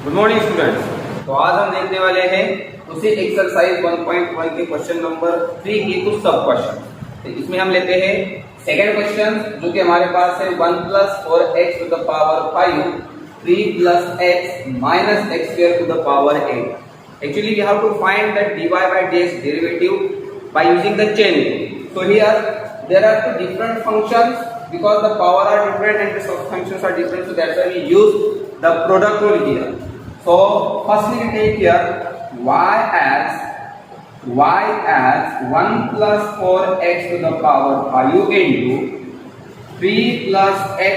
Good morning students. तो आज हम देखने वाले हैं उसी एक्सरसाइज 1.1 के क्वेश्चन नंबर 3 की कुछ सब क्वेश्चन। तो इसमें हम लेते हैं सेकंड क्वेश्चन जो कि हमारे पास है 1 + 4x to the power 5 3 + x - x square to the power 8. Actually we have to find that dy by dx derivative by using the chain rule. So here there are two different functions because the power are different and the subfunctions are different, so that's why we use the product rule here. So firstly we take here y as 1 + 4x to the power 5 into 3 + x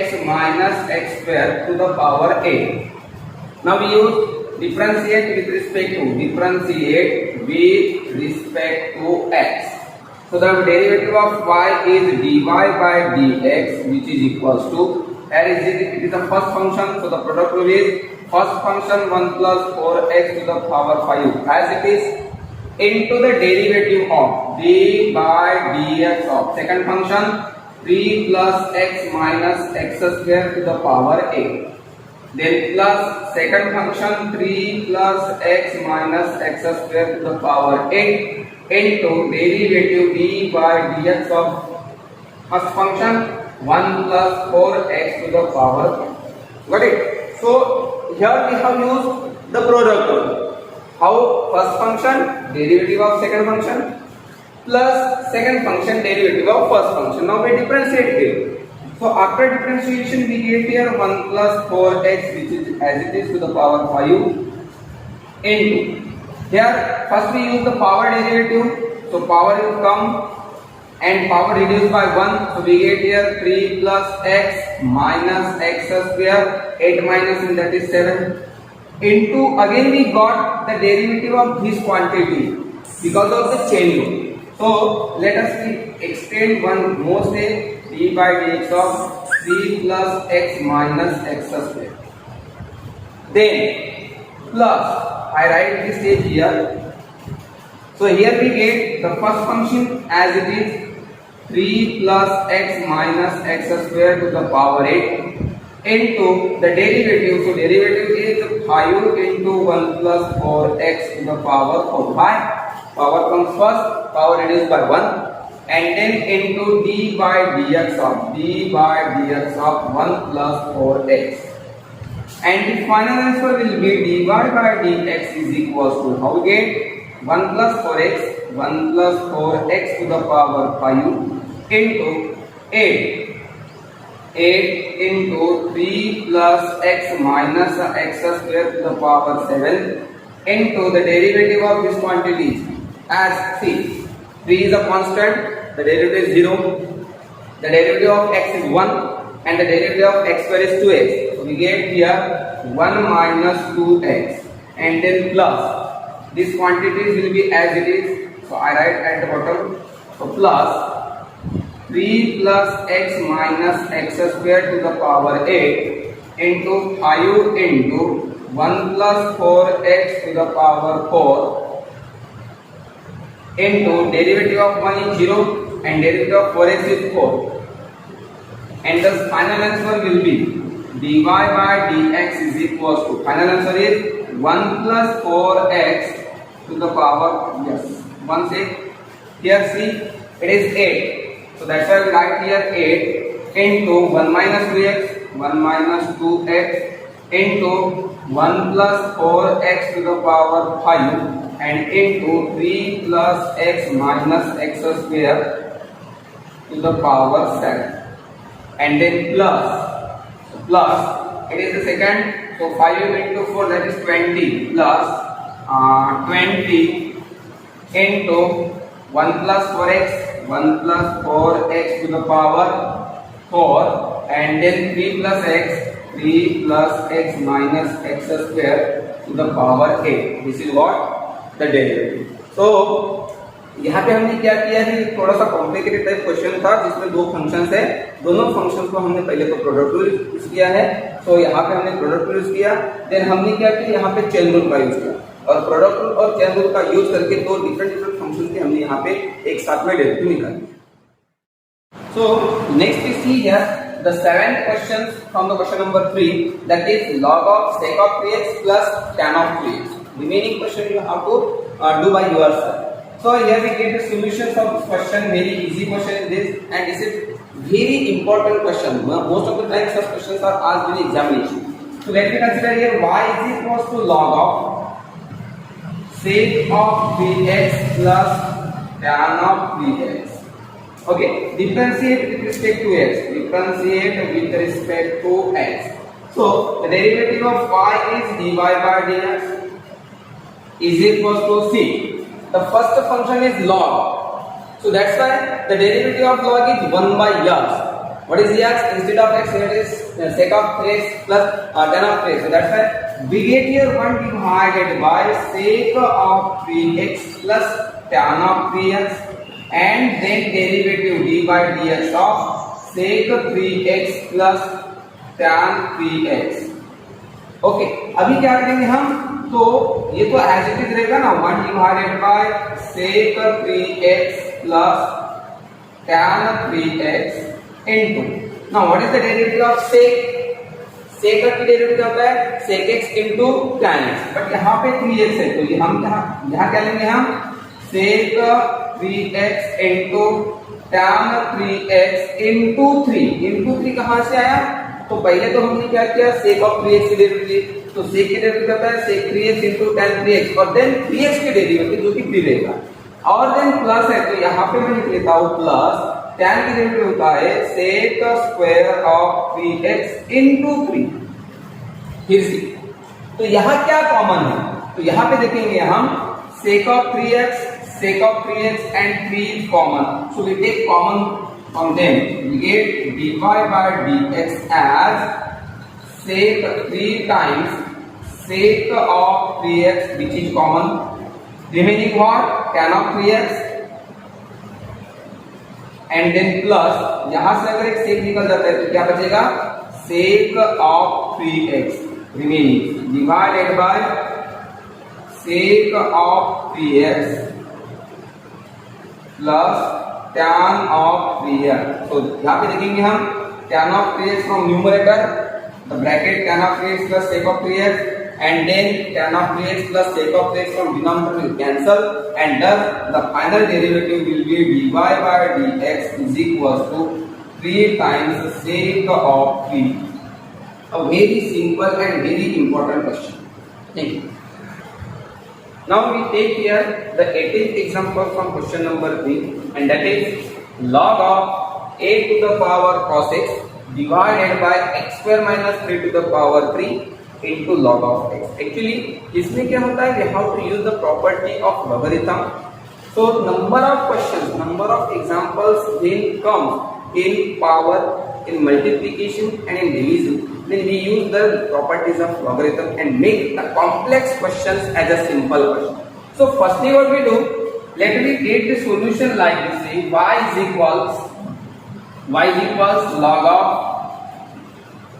- x square to the power 8. Now we use differentiate with respect to x. So the derivative of y is dy by dx, which is equals to, here is it is the first function, so the product rule is first function 1 + 4x to the power 5 as it is into the derivative of d by dx of second function 3 + x - x square to the power 8. Then plus second function 3 + x - x square to the power 8 into derivative d by dx of first function 1 + 4x to the power 5. Got it? So here we have used the product rule. How? First function derivative of second function plus second function derivative of first function. Now we differentiate here. So after differentiation we get here 1 + 4x, which is as it is to the power 5 into, here first we use the power derivative, so power will come and power reduced by 1, so we get here 3 + x - x square, 8 minus and that is 7 into, again we got the derivative of this quantity because of the chain rule. So let us extend one more step, d by dx of 3 + x - x square. Then plus, I write this step here. So here we get the first function as it is 3 + x - x square to the power 8 into the derivative. So derivative is 5 into 1 + 4x to the power 4. Why? Power comes first, power reduced by 1, and then into d by dx of 1 + 4x. And the final answer will be dy by dx is equals to, how we get 1 + 4x to the power 5 into 8 into 3 + x - x square to the power 7 into the derivative of this quantity as, see, 3 is a constant, the derivative is 0, the derivative of x is 1 and the derivative of x square is 2x. So we get here 1 minus 2x and then plus these quantities will be as it is, so I write at the bottom, so plus 3 + x - x square to the power 8 into 5 into 1 + 4x to the power 4 into derivative of 1 is 0 and derivative of 4x is 4, and the final answer will be dy by dx is equals to, final answer is 1 + 4x to the power, yes, 1 say here, see, it is 8, so that's why we write here 8 into 1 minus 2x, 1 minus 2x into 1 + 4x to the power 5 and into 3 + x - x square to the power 7, and then plus it is the second, so 5 into 4 that is 20 plus 20 into 1 + 4x, 1 + 4x to the power 4 and then 3 + x - x square to the power 8. This is what the derivative. So यहाँ पे हमने क्या किया है, थोड़ा सा complicated type question था जिसमें दो फंक्शंस है, दोनों फंक्शंस को हमने पहले तो प्रोडक्ट रूल यूज किया है, तो यहाँ पे हमने प्रोडक्ट रूल यूज किया, देन हमने क्या किया, यहाँ पे चेन रूल का यूज किया, और प्रोडक्ट रूल और चेन रूल का यूज करके दो डिफरेंट फंक्शन के हमने यहाँ पे एक साथ में डेरिवेटिव निकाली. So next we see here the seventh question from the question number 3, that is log of sec of 3x plus tan of 3x. Remaining question you have to do by yourself. So here we get the solutions of this question. Very easy question is this, and this is very important question. Most of the time such questions are asked in examination. So let me consider here y is equals to log of sec of 3x plus tan of 3x. Okay, differentiate with respect to x. Differentiate with respect to x. So the derivative of y is dy by dx is equals to c. The first function is log. So that's why the derivative of log is 1 by x. What is x? Instead of x, here it is sec of 3x plus tan of 3x. So that's why we get here 1 divided by sec of 3x plus tan of 3x, and then derivative d by dx of sec 3x plus tan 3x. Okay, अभी क्या करेंगे हम? तो ये तो as it is रहेगा ना, 1 divided bye sec 3x plus tan 3x into, now what is the derivative of sec? sec का डेरिवेटिव होता है sec x into tan x, but यहाँ पे 3x है, तो ये हम यहाँ क्या लेंगे? हम sec 3x into tan 3x into 3 into 3 कहाँ से आया? तो पहले तो हमने क्या किया, sec of 3x की डेरिवेटिव, तो sec की डेरिवेटिव होता है sec 3x into tan 3x, और देन 3x की डेरिवेटिव जो कि 3 रहेगा, और देन प्लस है, तो यहाँ पे मैं लिख लेता हूँ प्लस tan की डेरिवेटिव होता है sec square of 3x into 3. फिर से तो यहाँ क्या कॉमन है? तो यहाँ पे देखेंगे हम sec of 3x and 3 is common, so we take common from them. We get dy by dx as sec 3 times sec of 3x, which is common. Remaining what? Tan of 3x, and then plus यहाँ से अगर एक sec निकल जाता है तो क्या बचेगा? sec of 3x remaining divided by sec of 3x plus tan of 3x. So यहाँ पे देखेंगे हम tan of 3x from numerator, the bracket tan of 3x plus sec of 3x, and then tan of 3x plus sec of 3x from denominator will cancel, and thus the final derivative will be dy by dx is equals to 3 times sec of 3. A very simple and very important question. Thank you. Now we take here the 18th example from question number 3, and that is log of a to the power cos x divided by x square minus 3 to the power 3 into log of x. Actually इसमें क्या होता है? We have to use the property of logarithm. So number of questions, number of examples then comes in power, in multiplication and in division. Then we use the properties of logarithm and make the complex questions as a simple question. So firstly what we do, let me get the solution like this. Say y is equals log of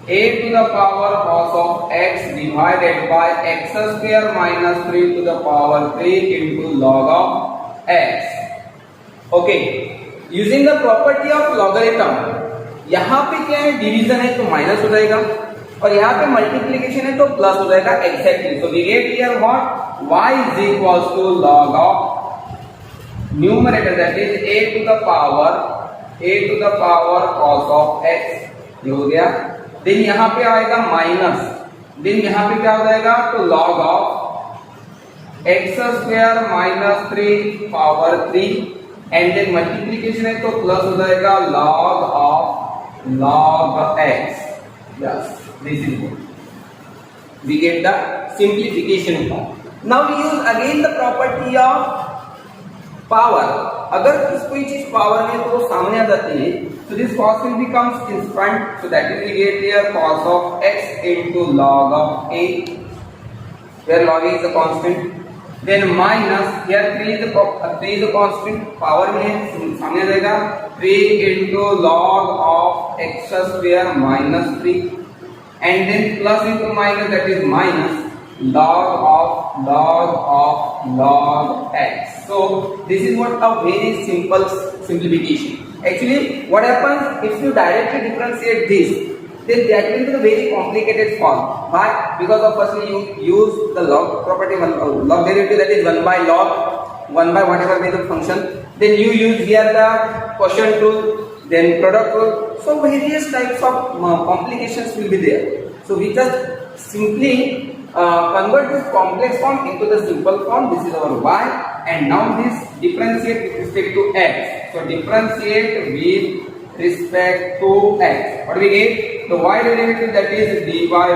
a to the power cos of x divided by x square minus 3 to the power 3 into log of x. Okay, using the property of logarithm, यहाँ पे क्या है? Division है तो minus हो जाएगा, और यहाँ पे मल्टीप्लिकेशन है तो प्लस हो जाएगा. Exactly. So we get here what? y is equals to log of numerator, that is a to the power cos of x. ये हो गया. देन यहाँ पे आएगा माइनस, देन यहाँ पे क्या हो जाएगा? तो log of x square minus 3 power 3, and then multiplication है तो प्लस हो जाएगा log x. Yes, this is good. We get the simplification form. Now we use again the property of power. अगर कोई चीज पावर में तो सामने आ जाती है, so this cos will becomes in front, so that is we get here cos of x into log of a, where log a is a constant. Then minus, here 3 is a constant, power में सामने आ जाएगा 3 into log of x square minus 3, and then plus into minus, that is minus log of log x. So this is what a very simple simplification. Actually, what happens if you directly differentiate this? Then that will be the very complicated form. Why? Because of firstly you use the log property, log derivative, that is 1 by log, 1 by whatever be the function. Then you use here the quotient rule, then product rule. So various types of complications will be there. So we just simply convert this complex form into the simple form. This is our y, and now this differentiate with respect to x. So differentiate with respect to x. What do we get? The y derivative, that is dy by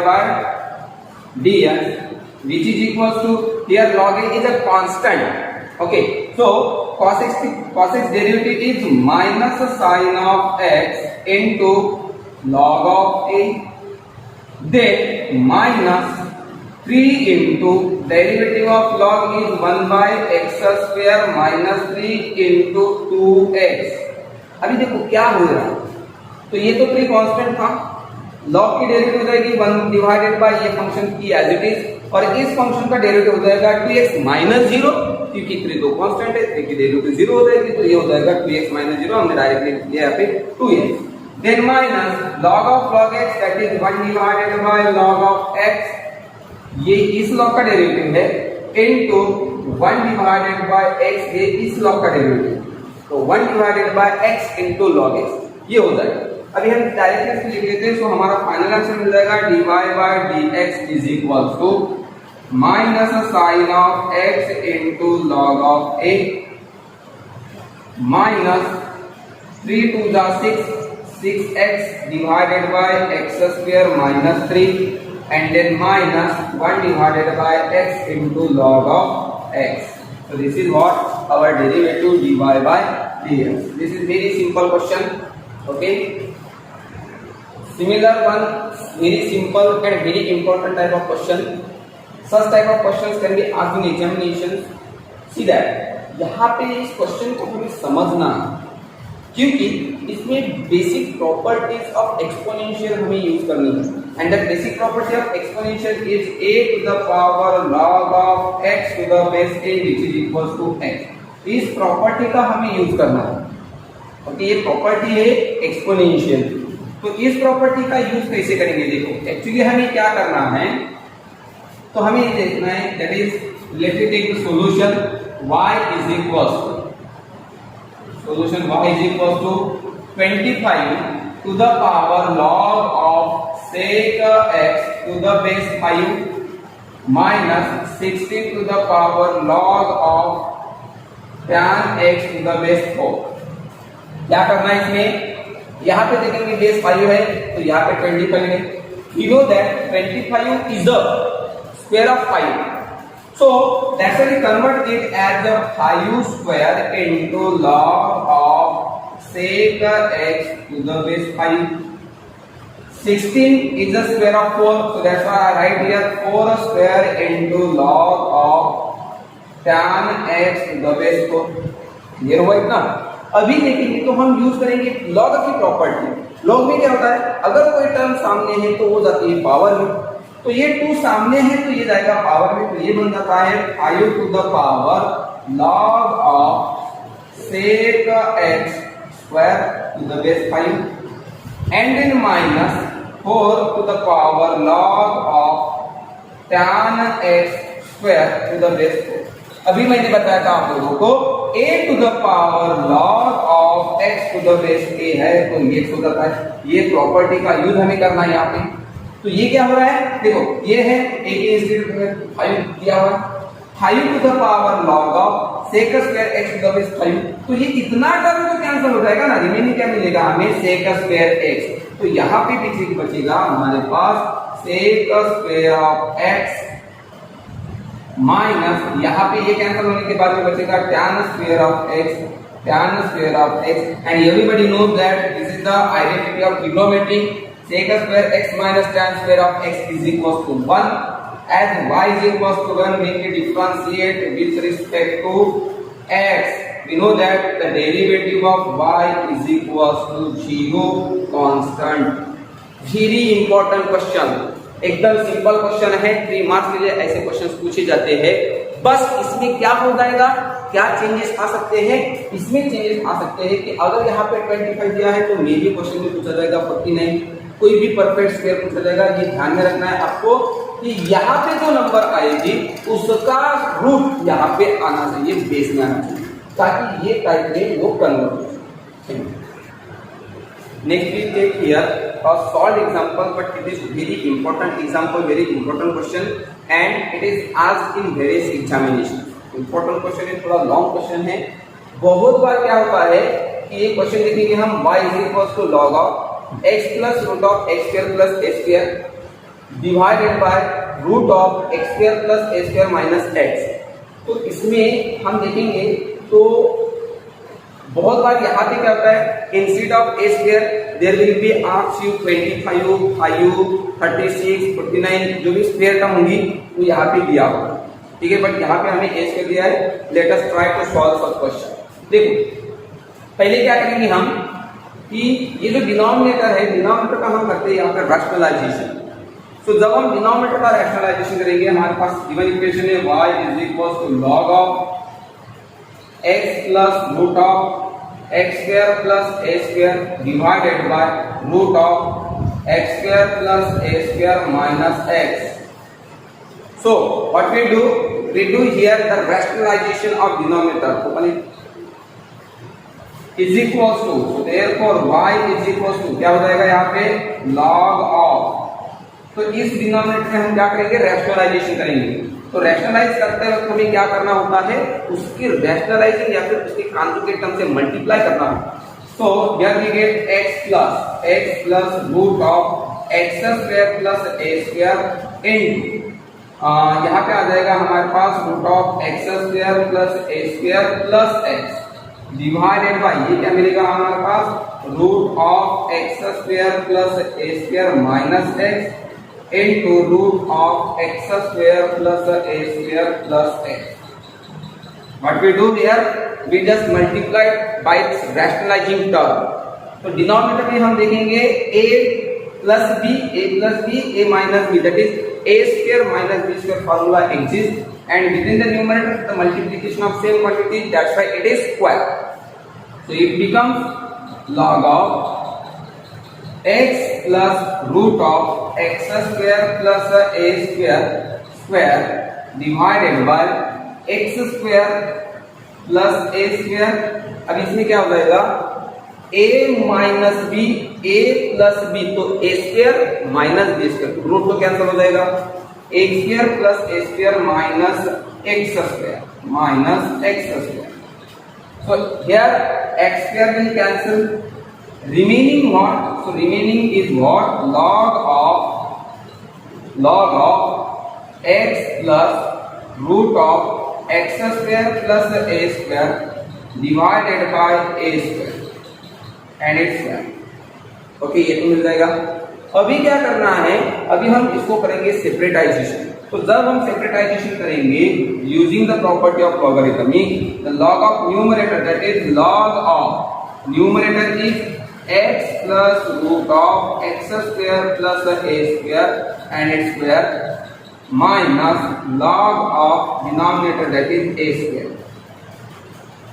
dx, which is equals to, here log a is a constant. Okay, so cos x derivative is minus the sine of x into log of a, then minus 3 into derivative of log is 1 by x square minus 3 into 2x. अभी देखो क्या हो रहा है, तो ये तो 3 constant था, लॉग की डेरिवेटिव हो जाएगी 1 डिवाइडेड बाय ये फंक्शन की एज इट इज, और इस फंक्शन का डेरिवेटिव हो जाएगा 2x माइनस 0, क्योंकि 3 तो कांस्टेंट है, 3 की डेरिवेटिव 0 हो जाएगी, तो ये हो जाएगा 2x माइनस 0, हमने डायरेक्टली लिया यहाँ पे 2x, then minus log of log x, that is 1 divided by log of x, ये इस लॉग का डेरिवेटिव है, इनटू 1 डिवाइडेड बाय x, ये इस लॉग का डेरिवेटिव, तो 1 divided by x into log x, ये हो जाएगा। अभी हम डायरेक्टली इसको लिख लेते हैं, सो हमारा फाइनल आंसर मिल जाएगा dy by dx is equal to minus sine of x into log of a minus 3 to the 6x divided by x square minus 3 and then minus 1 divided by x into log of x. So this is what our derivative dy by dx. This is very simple question. Okay. Similar one, very simple and very important type of question. Such type of questions can be asked in examinations. See that यहाँ पे इस question को हमें समझना, क्योंकि इसमें basic properties of exponential हमें use करनी है, and the basic property of exponential is a to the power log of x to the base a which is equals to x। इस प्रॉपर्टी का हमें यूज करना है। ओके, ये property है एक्सपोनेंशियल, तो इस प्रॉपर्टी का यूज कैसे करेंगे? देखो एक्चुअली हमें क्या करना है, तो हमें ये देखना है, that is let us take the solution y is equals to, solution y is equal to 25 to the power log of sec x to the base 5 minus 16 to the power log of tan x to the base 4। क्या करना है इसमें? यहाँ पे देखेंगे base 5 है, तो यहाँ पे 25 है। You know that 25 is the square of 5, so that's why we convert it as the 5 square into log of sec x to the base 5. 16 is the square of 4, so that's why I write here 4 square into log of tan x to the base 4। ये हुआ इतना। अभी देखेंगे तो हम use करेंगे log की property. Log में क्या होता है, अगर कोई टर्म सामने है तो वो जाती है पावर में, तो ये 2 सामने है तो ये जाएगा पावर में, तो ये बन जाता है 5 to the power log of sec x square to the base 5 and then minus 4 to the power log of tan x square to the base 4। अभी मैंने बताया था आप लोगों को a to the power log of x to the base a है, तो ये हो जाता है। ये प्रॉपर्टी का यूज हमें करना है यहाँ पे। तो ये क्या हो रहा है, देखो ये है a के इंस्टेड में 5 दिया हुआ, 5 to the power log of sec square x to the base 5, तो ये इतना टर्म तो कैंसिल हो जाएगा ना, रिमेनिंग क्या मिलेगा हमें sec स्क्वायर x। तो यहाँ पे पीछे बचेगा हमारे पास sec square of x minus, यहाँ पे ये कैंसिल होने के बाद में बचेगा tan square of x, tan square of x, and everybody knows that this is the identity of trigonometry. sec square x minus tan square of x is equals to 1, as y is equals to 1 we can differentiate with respect to x, we know that the derivative of y is equals to 0 constant। very important question, एकदम simple question है, 3 marks के लिए ऐसे questions पूछे जाते हैं। बस इसमें क्या हो जाएगा, क्या चेंजेस आ सकते हैं? इसमें चेंजेस आ सकते हैं कि अगर यहाँ पे 25 दिया है तो मे भी क्वेश्चन में पूछा जाएगा 49, कोई भी परफेक्ट स्क्वायर पूछा जाएगा। ये ध्यान में रखना है आपको कि यहाँ पे जो नंबर आएगी उसका रूट यहाँ पे आना चाहिए, बेस में आना चाहिए, ताकि ये टाइप में वो कन्वर्ट हो। Next we take here a solved example, but it is very important example, very important question, and it is asked in various examinations. Important question है, थोड़ा लॉन्ग क्वेश्चन है। बहुत बार क्या होता है कि ये क्वेश्चन देखेंगे हम y is equals to log of x plus root of x square plus a square divided by root of x square plus a square minus x। तो इसमें हम देखेंगे तो बहुत बार यहाँ पे क्या होता है, instead of A square there will be asked you 25, 5, 36, 49 जो भी स्क्वायर टर्म होंगी वो यहाँ पे दिया होगा, ठीक है। बट यहाँ पे हमें ए स्क्वायर दिया है। Let us try to solve such question. देखो पहले क्या करेंगे हम कि ये जो डिनोमिनेटर है, डिनोमिनेटर का हम करते हैं यहाँ पे रैशनलाइजेशन। तो जब हम डिनोमिनेटर का रैशनलाइजेशन करेंगे, हमारे पास गिवन इक्वेशन है y is equals to log of x plus root of x square plus a square divided by root of x square plus a square minus x. So what we do? We do here the rationalization of denominator. Open it. Is equals to, so therefore y is equals to क्या हो जाएगा यहाँ पे log of। तो इस denominator में हम क्या करेंगे, रैशनलाइजेशन करेंगे। तो रैशनलाइज करते वक्त हमें क्या करना होता है, उसकी रैशनलाइजिंग या फिर उसके कॉन्जुगेट टर्म से मल्टीप्लाई करना होता है। तो here we get x plus root of x square plus a square into यहाँ पे आ जाएगा हमारे पास root of x square plus a square plus x divided by ये क्या मिलेगा हमारे पास, root of x square plus a square minus x into root of x square plus a square plus x. What we do here? We just multiply by its rationalizing term. तो denominator में हम देखेंगे a plus b, a minus b, that is a square minus b square formula exists, and within the numerator the multiplication of same quantity, that's why it is square. So it becomes log of x plus root of x square plus a square divided by x square plus a square। अब इसमें क्या हो जाएगा, a minus B, a plus B, तो a square minus B square, root तो cancel हो जाएगा, a square plus a square minus x square. So here x square will cancel, remaining what? So remaining is what? Log of x plus root of x square plus a square divided by a square and its square। Okay, ये तो मिल जाएगा। अभी क्या करना है, अभी हम इसको करेंगे सेपरेटाइजेशन। तो जब हम सेपरेटाइजेशन करेंगे using the property of logarithmic, the log of numerator that is log of numerator is x plus root of x square plus a square and its square minus log of denominator that is a square.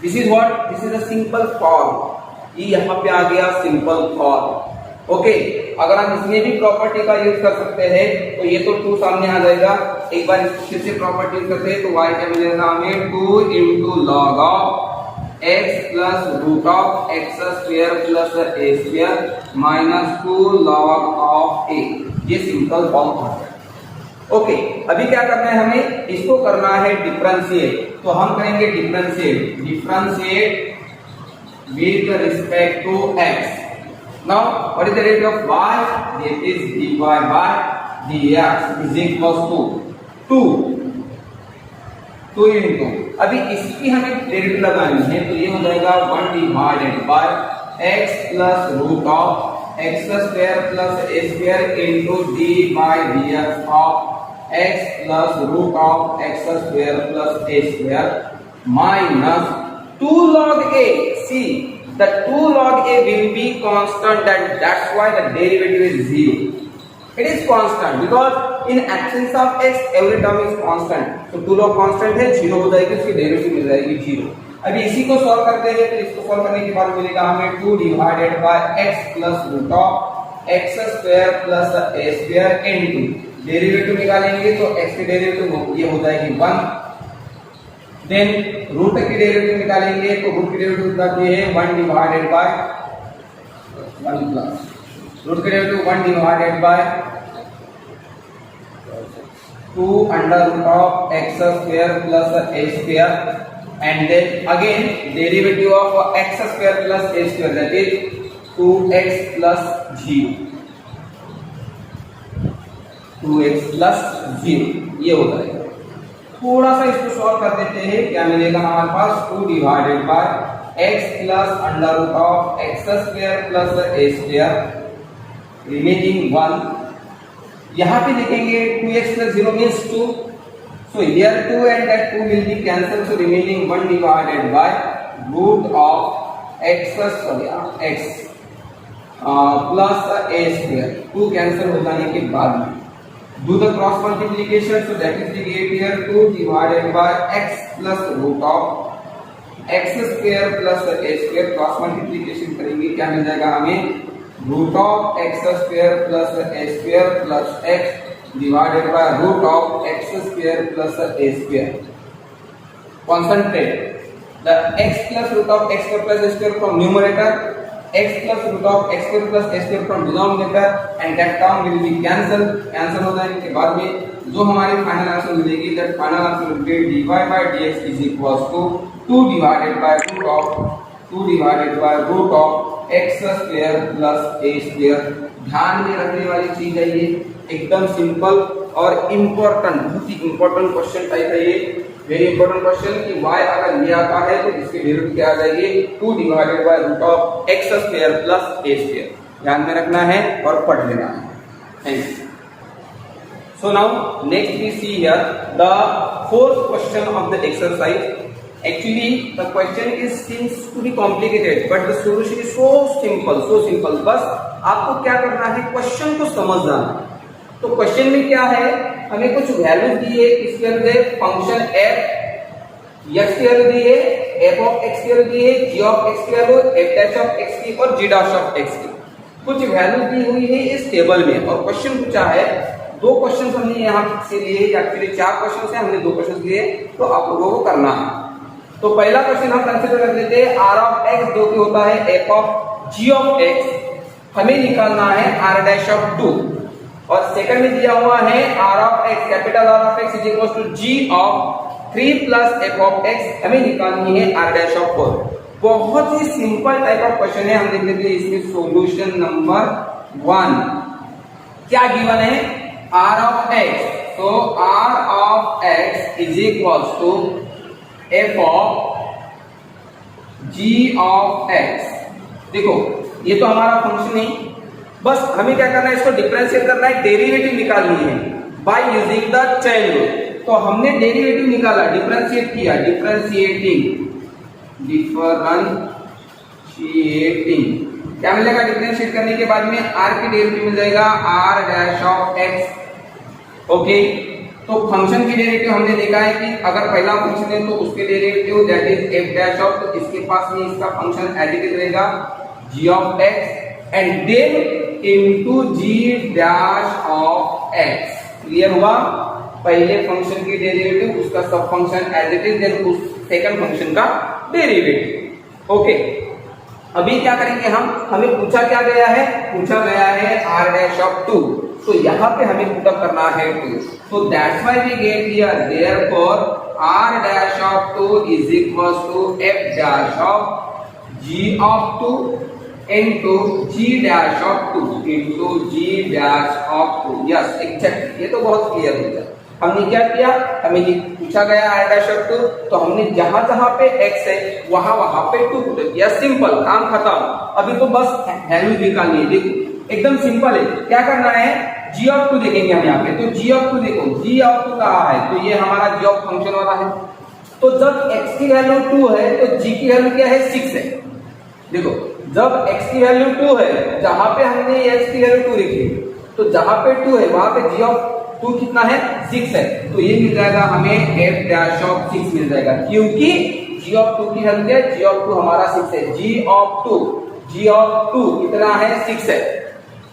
This is what? This is a simple form. ये यहाँ पे आ गया simple form. Okay, अगर हम इसमें भी property का use कर सकते हैं तो ये तो 2 सामने आ जाएगा। एक बार फिर से प्रॉपर्टी यूज करते हैं तो y क्या मिलेगा हमें, 2 into log of x plus root of x square plus a square minus 2 log of a। ये सिंपल फॉर्म है। ओके, अभी क्या करना है हमें, इसको करना है डिफरेंशिएट। तो हम करेंगे differentiate with respect to x। Now what is the rate of y? That is dy by dx is equals to 2 into, अभी इसकी हमें डेरिवेटिव लगानी है तो ये हो जाएगा 1 divided by x plus root of x square plus a square into d by dx of x plus root of x square plus a square minus 2 log a। See, the 2 log a will be constant, and that's why the derivative is 0। It is constant because in absence of x every term is constant. तो to log constant है, 0 हो जाएगी, उसकी derivative मिल जाएगी 0। अभी इसी को solve करते हैं, तो इसको सॉल्व करने के बाद मिलेगा हमें 2 divided by x plus root of x square plus a square into derivative निकालेंगे तो x की डेरिवेटिव ये हो जाएगी 1, देन रूट की डेरिवेटिव निकालेंगे तो रूट की डेरिवेटिव होती है 1 डिवाइडेड बाय 1 प्लस रूट की derivative 1 divided by 2 under root of x square plus a square and then again derivative of x square plus a square, that is 2x plus 0, 2x plus 0 ये होता है। थोड़ा सा इसको solve कर देते हैं, क्या मिलेगा हमारे पास 2 divided by x plus under root of x square plus a square remaining 1। यहाँ पे देखेंगे 2x plus 0 means 2, so here 2 and that 2 will be cancelled, so remaining 1 divided by root of x plus a square, 2 cancel हो जाने के बाद में do the cross multiplication, so that is the get here 2 divided by x plus root of x square plus a square, cross multiplication करेंगे क्या मिल जाएगा हमें root of x square plus a square plus x divided by root of x square plus a square. Concentrate the x plus root of x square plus a square from numerator, x plus root of x square plus a square from denominator, and that term will be cancelled. Cancel हो जाने के बाद में जो हमारी final answer मिलेगी, that final answer will be dy by dx is equals to 2 divided by root of x square plus a square। ध्यान में रखने वाली चीज है ये, एकदम सिंपल और इम्पोर्टेंट, बहुत ही इम्पोर्टेंट क्वेश्चन टाइप है ये, वेरी इंपॉर्टेंट क्वेश्चन कि y अगर ये आता है तो इसकी डेरिवेटिव क्या आ जाएगी 2 divided by root of x square plus a square. ध्यान में रखना है और पढ़ लेना है। Thank you. So now next we see here the fourth question of the exercise. Actually, the question is seems to be complicated, but the solution is so simple, so simple। बस आपको क्या करना है, क्वेश्चन को समझना है। तो question में क्या है, हमें कुछ वैल्यूज दिए, इसके अंदर फंक्शन f x की वैल्यू दी है, f ऑफ x की वैल्यू दी है, g ऑफ x की value, f dash of x की और g डैश ऑफ x की कुछ वैल्यू दी हुई है इस टेबल में। और क्वेश्चन पूछा है, 2 क्वेश्चन हमने यहाँ से लिए, एक्चुअली 4 क्वेश्चन है, हमने 2 क्वेश्चन लिए, तो आप लोगों को करना है। तो पहला क्वेश्चन हम कंसीडर कर लेते हैं r ऑफ x जो कि होता है f of g of x, हमें निकालना है r डैश ऑफ 2। और सेकंड में दिया हुआ है r of x, capital R of x is equal to g of 3 plus f of x, हमें निकालनी है r डैश ऑफ 4। बहुत ही सिंपल टाइप ऑफ क्वेश्चन है। हम देख लेते हैं इसमें सॉल्यूशन नंबर 1। क्या गिवन है, r ऑफ x, तो r of x is equal to f of g of x। देखो ये तो हमारा फंक्शन है, बस हमें क्या करना है, इसको डिफरेंशिएट करना है, डेरिवेटिव निकालनी है by using the chain rule. तो हमने डेरिवेटिव निकाला, डिफरेंशिएट किया, डिफरेंशिएटिंग क्या मिलेगा, डिफरेंशिएट करने के बाद में r की डेरिवेटिव मिल जाएगा r dash of x। Okay, तो फंक्शन की डेरिवेटिव हमने देखा है कि अगर पहला फंक्शन है तो उसके derivative that is f dash of, तो इसके पास में इसका फंक्शन एज इट इज रहेगा g of x and then into g dash of x। Clear हुआ, पहले फंक्शन की डेरिवेटिव, उसका सब function as it is, then उस सेकंड फंक्शन का डेरिवेटिव। ओके, अभी क्या करेंगे हम, हमें पूछा क्या गया है, पूछा गया है r डैश ऑफ 2, तो यहाँ पे हमें पुटअप करना है 2। So that's why we get here, therefore r dash of 2 is equals to f dash of g of 2 into g dash of 2 into g dash of 2। Yes, exactly, ये तो बहुत clear हो गया। हमने क्या किया, हमें ये पूछा गया r dash of 2, तो हमने जहां जहां पे x है वहां वहां पे 2 पुट किया, सिंपल, काम खत्म। अभी तो बस वैल्यू निकालनी है, देखो एकदम सिंपल है। क्या करना है, g ऑफ 2 देखेंगे हम यहाँ पे, तो g ऑफ 2 देखो, g ऑफ 2 कहा है, तो ये हमारा g ऑफ फंक्शन वाला है। तो जब x की वैल्यू 2 है तो g की वैल्यू क्या है, 6 है। देखो जब x की वैल्यू 2 है, जहां पे हमने x की वैल्यू 2 लिखी, तो जहां पे 2 है वहां पे जी ऑफ 2 कितना है 6 है, तो ये मिल जाएगा हमें f डैश ऑफ 6 मिल जाएगा, क्योंकि g ऑफ 2 की वैल्यू है, g ऑफ 2 हमारा 6 है, g ऑफ 2 कितना है 6 है,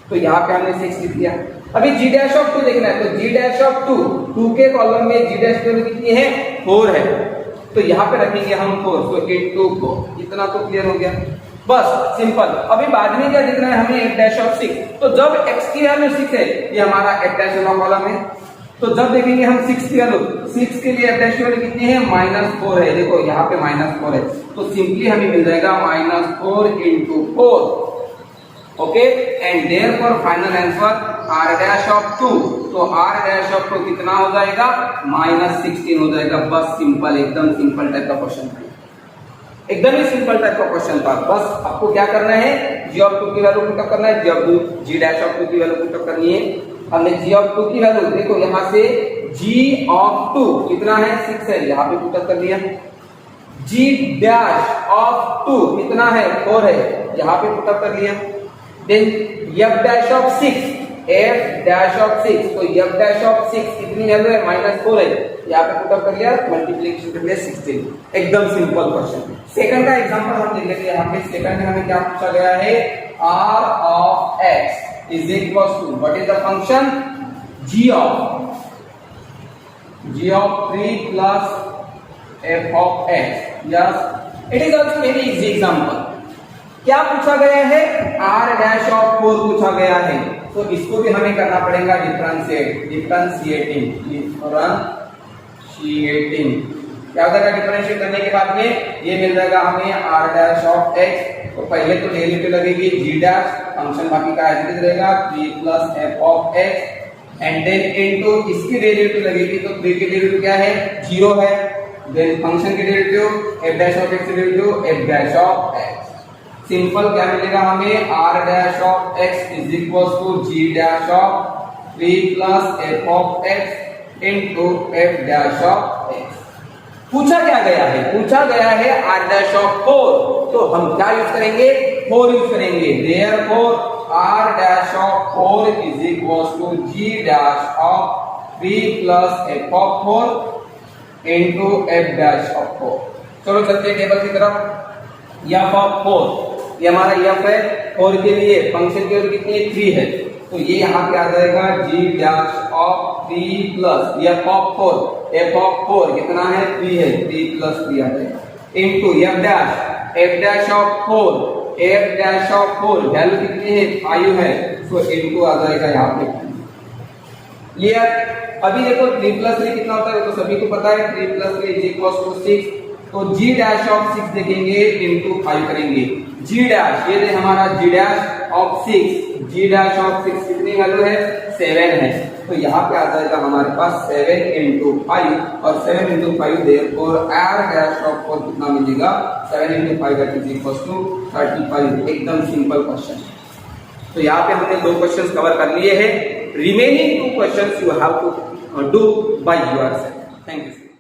तो यहाँ पे हमने 6 लिख दिया। अभी g डैश ऑफ 2 देखना है, तो g डैश ऑफ 2 के कॉलम में g डैश वैल्यू कितनी है 4 है, तो यहाँ पे रखेंगे हम 4, तो इनटू 4, इतना तो क्लियर हो गया, बस सिंपल। अभी बाद में क्या देखना है हमें f डैश ऑफ 6, तो जब x की वैल्यू 6 है, ये हमारा f डैश वाला कॉलम है, तो जब देखेंगे हम 6 की वैल्यू, 6 के लिए f डैश वैल्यू कितनी है -4 है, देखो यहाँ पे -4 है, तो सिंपली हमें मिल जाएगा -4 into 4, okay, and therefore final answer r dash of 2, तो r डैश ऑफ 2 कितना हो जाएगा -16 हो जाएगा, बस सिंपल, एकदम सिंपल टाइप का क्वेश्चन था, एकदम ही सिंपल टाइप का क्वेश्चन था। बस आपको क्या करना है, g ऑफ 2 की वैल्यू पुट अप करना है, g डैश ऑफ 2 की वैल्यू पुट अप करनी है, हमने g ऑफ 2 की वैल्यू देखो यहाँ से g ऑफ 2 कितना है 6 है, यहाँ पे पुट अप कर दिया, g डैश ऑफ 2 कितना है 4 है, यहाँ पे पुट अप कर लिया, then f dash of 6, f dash of 6, तो f डैश ऑफ 6 कितनी वैल्यू है -4 है, यहाँ पे पुट अप कर लिया, मल्टीप्लिकेशन कर लिया 16, एकदम सिंपल क्वेश्चन। सेकंड का एग्जांपल हम देख लेते हैं, यहाँ पे सेकंड में हमें क्या पूछा गया है, r of x is equal to what is the function g of 3 plus f of x, yes it is also very easy example. क्या पूछा गया है, r डैश ऑफ 4 पूछा गया है, तो इसको भी हमें करना पड़ेगा डिफरेंशिएटिंग, क्या होगा डिफरेंशिएट करने के बाद में ये मिल जाएगा हमें r डैश ऑफ x, तो पहले तो डेरिवेटिव लगेगी g डैश, फंक्शन बाकी का एज इट इज रहेगा 3 plus f of x, and then into इसकी डेरिवेटिव लगेगी, तो 3 की डेरिवेटिव क्या है 0 है, देन फंक्शन की derivative f dash of x की derivative f dash of x, simple क्या मिलेगा हमें, r dash of x is equal to g dash of 3 plus f of x into f dash of x। पूछा क्या गया है, पूछा गया है r डैश ऑफ 4, तो हम क्या यूज करेंगे 4 यूज करेंगे, therefore r dash of 4 is equal to g dash of 3 plus f of 4 into f dash of 4। चलो चलते हैं टेबल की तरफ, f ऑफ 4, ये हमारा f है, 4 के लिए फंक्शन की वैल्यू कितनी है 3 है, तो ये यहाँ पे आ जाएगा g dash of 3 plus f of 4 कितना है 3 है, 3 प्लस 3 आ जाएगा, into f dash of 4 value कितनी है 5 है, तो इनटू आ जाएगा यहाँ पे ये। अभी देखो 3 प्लस 3 कितना होता है, तो सभी को पता है 3 प्लस 3 इज इक्वल टू 6, तो g डैश ऑफ 6 देखेंगे इनटू 5 करेंगे, g डैश ये दे हमारा g डैश ऑफ 6 कितनी वैल्यू है 7 है, तो यहाँ पे आ जाएगा हमारे पास 7 इनटू 5, और 7 into 5 therefore r dash of 4 कितना मिलेगा 7 into 5 that is equal to 35, एकदम सिंपल क्वेश्चन। तो यहाँ पे हमने 2 क्वेश्चंस कवर कर लिए हैं, remaining 2 questions you have to do by yourself. Thank you.